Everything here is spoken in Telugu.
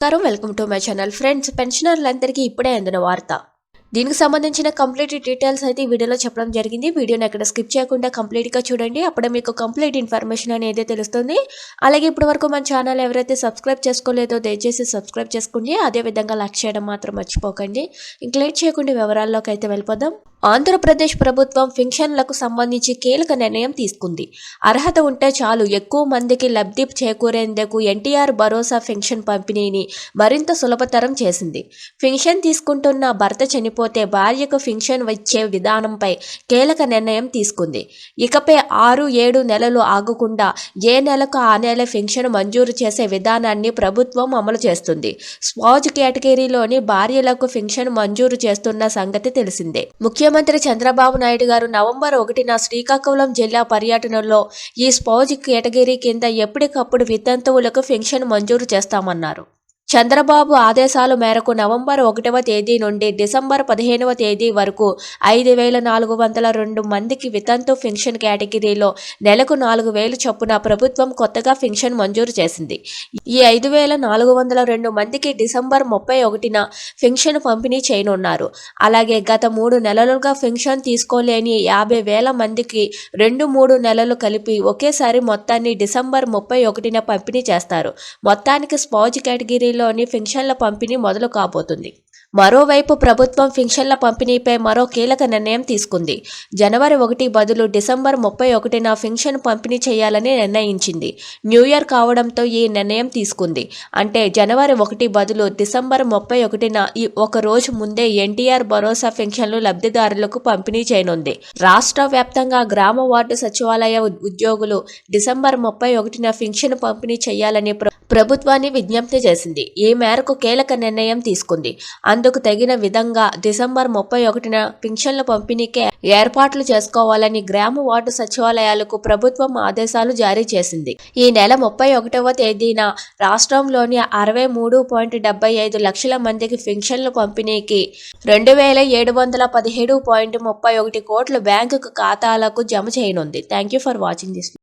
Welcome to my channel friends. పెన్షనర్లందరికీ ఇప్పుడే అందిన వార్త. దీనికి సంబంధించిన కంప్లీట్ డీటెయిల్స్ అయితే ఈ వీడియోలో చెప్పడం జరిగింది. వీడియోని ఎక్కడ స్కిప్ చేయకుండా కంప్లీట్గా చూడండి. అప్పుడే మీకు కంప్లీట్ ఇన్ఫర్మేషన్ అనేది తెలుస్తుంది. అలాగే ఇప్పటి వరకు మన ఛానల్ ఎవరైతే సబ్స్క్రైబ్ చేసుకోలేదో దయచేసి సబ్స్క్రైబ్ చేసుకోండి. అదేవిధంగా లైక్ చేయడం మాత్రం మర్చిపోకండి. ఇంక లేట్ చేయకుండా వివరాల్లోకి అయితే వెళ్ళిపోదాం. ఆంధ్రప్రదేశ్ ప్రభుత్వం పెన్షన్లకు సంబంధించి కీలక నిర్ణయం తీసుకుంది. అర్హత ఉంటే చాలు ఎక్కువ మందికి లబ్ధి చేకూరేందుకు ఎన్టీఆర్ భరోసా పెన్షన్ పంపిణీని మరింత సులభతరం చేసింది. పెన్షన్ తీసుకుంటున్న భర్త చనిపోతే భార్యకు పెన్షన్ వచ్చే విధానంపై కీలక నిర్ణయం తీసుకుంది. ఇకపై 6-7 నెలలు ఆగకుండా ఏ నెలకు ఆ నెల పెన్షన్ మంజూరు చేసే విధానాన్ని ప్రభుత్వం అమలు చేస్తుంది. స్పాజ్ కేటగిరీలోని భార్యలకు పెన్షన్ మంజూరు చేస్తున్న సంగతి తెలిసిందే. ముఖ్యమంత్రి చంద్రబాబు నాయుడు గారు నవంబర్ 1న శ్రీకాకుళం జిల్లా పర్యటనలో ఈ స్పౌజ్ కేటగిరీ కింద ఎప్పటికప్పుడు వితంతువులకు పెన్షన్ మంజూరు చేస్తామన్నారు. చంద్రబాబు ఆదేశాల మేరకు నవంబర్ 1వ తేదీ నుండి డిసెంబర్ 15వ తేదీ వరకు 5,402 మందికి వితంతు పెన్షన్ కేటగిరీలో నెలకు 4,000 చొప్పున ప్రభుత్వం కొత్తగా పెన్షన్ మంజూరు చేసింది. ఈ 5,402 మందికి డిసెంబర్ 31న పెన్షన్ పంపిణీ చేయనున్నారు. అలాగే గత 3 నెలలుగా పెన్షన్ తీసుకోలేని 50,000 మందికి 2-3 నెలలు కలిపి ఒకేసారి మొత్తాన్ని డిసెంబర్ 31న పంపిణీ చేస్తారు. మొత్తానికి స్పౌజ్ కేటగిరీలో పెన్షన్ల పంపిణీ మొదలు కాబోతుంది. మరోవైపు ప్రభుత్వం పెన్షన్ల పంపిణీపై మరో కీలక నిర్ణయం తీసుకుంది. జనవరి 1 బదులు డిసెంబర్ 31న పెన్షన్ పంపిణీ చేయాలని నిర్ణయించింది. న్యూ ఇయర్ కావడంతో ఈ నిర్ణయం తీసుకుంది. అంటే జనవరి 1 బదులు డిసెంబర్ 31న ఒక రోజు ముందే ఎన్టీఆర్ భరోసా పెన్షన్లు లబ్ధిదారులకు పంపిణీ చేయనుంది. రాష్ట్ర వ్యాప్తంగా గ్రామ వార్డు సచివాలయ ఉద్యోగులు డిసెంబర్ 31న పెన్షన్ పంపిణీ చేయాలని ప్రభుత్వాన్ని విజ్ఞప్తి చేసింది. ఈ మేరకు కీలక నిర్ణయం తీసుకుంది. అందుకు తగిన విధంగా డిసెంబర్ 31న పెన్షన్ల పంపిణీకి ఏర్పాట్లు చేసుకోవాలని గ్రామ వార్డు సచివాలయాలకు ప్రభుత్వం ఆదేశాలు జారీ చేసింది. ఈ నెల 31వ తేదీన రాష్ట్రంలోని 63.75 లక్షల మందికి పెన్షన్ల పంపిణీకి 2,717.31 కోట్ల బ్యాంకు ఖాతాలకు జమ చేయనుంది. Thank you for watching this.